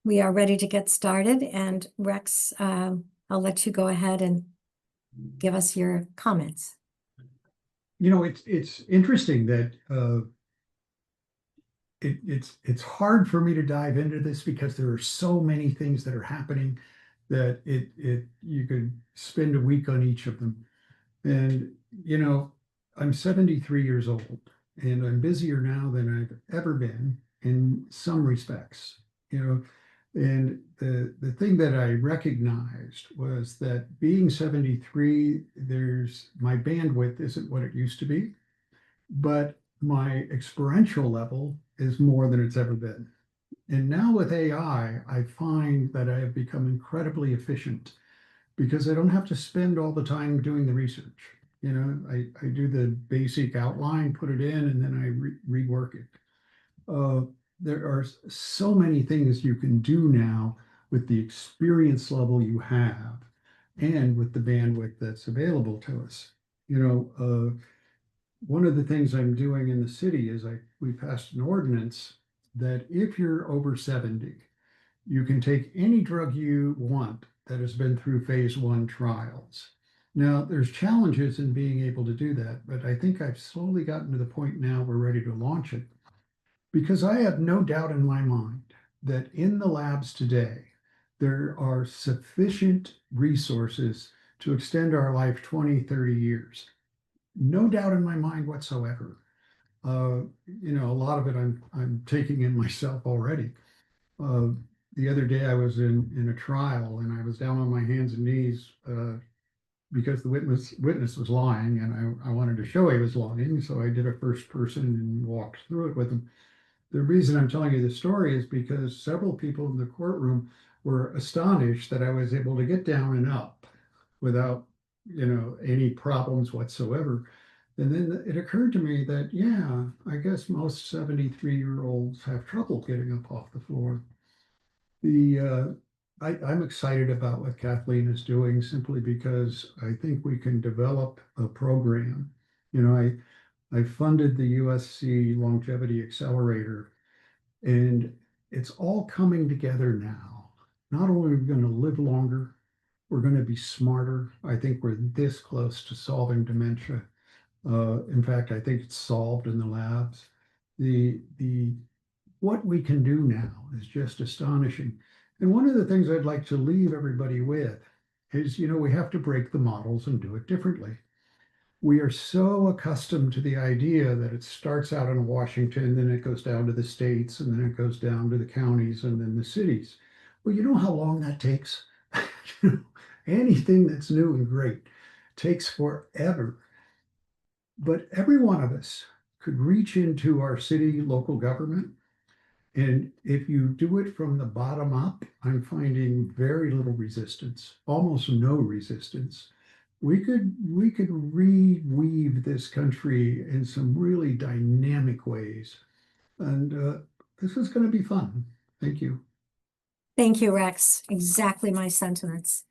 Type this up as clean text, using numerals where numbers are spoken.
We are ready to get started, and Rex, I'll let you go ahead and give us your comments. You know, it's interesting that it's hard for me to dive into this because there are so many things that are happening that you could spend a week on each of them. And you know, I'm 73 years old, and I'm busier now than I've ever been in some respects. You know, and the thing that I recognized was that being 73, there's my bandwidth isn't what it used to be, but my experiential level is more than it's ever been. And now with AI, I find that I have become incredibly efficient because I don't have to spend all the time doing the research. You know, I do the basic outline, put it in, and then I rework it. Uh, there are so many things you can do now with the experience level you have and with the bandwidth that's available to us. You know, one of the things I'm doing in the city is we passed an ordinance that if you're over 70, you can take any drug you want that has been through phase 1 trials. Now, there's challenges in being able to do that, but I think I've slowly gotten to the point now we're ready to launch it. Because I have no doubt in my mind that in the labs today, there are sufficient resources to extend our life 20, 30 years. No doubt in my mind whatsoever. You know, a lot of it I'm taking in myself already. Uh, the other day I was in a trial and I was down on my hands and knees because the witness was lying, and I wanted to show he was lying, so I did a first person and walked through it with him. The reason I'm telling you this story is because several people in the courtroom were astonished that I was able to get down and up without, you know, any problems whatsoever. And then it occurred to me that, yeah, I guess most 73-year-olds have trouble getting up off the floor. I'm excited about what Kathleen is doing simply because I think we can develop a program. You know, I funded the USC Longevity Accelerator, and it's all coming together now. Not only are we going to live longer, we're going to be smarter. I think we're this close to solving dementia. In fact, I think it's solved in the labs. The what we can do now is just astonishing. And one of the things I'd like to leave everybody with is, you know, we have to break the models and do it differently. We are so accustomed to the idea that it starts out in Washington, then it goes down to the states, and then it goes down to the counties and then the cities. Well, you know how long that takes? Anything that's new and great takes forever. But every one of us could reach into our city local government. And if you do it from the bottom up, I'm finding very little resistance, almost no resistance. We could reweave this country in some really dynamic ways. And this is going to be fun. Thank you. Thank you, Rex. Exactly my sentiments.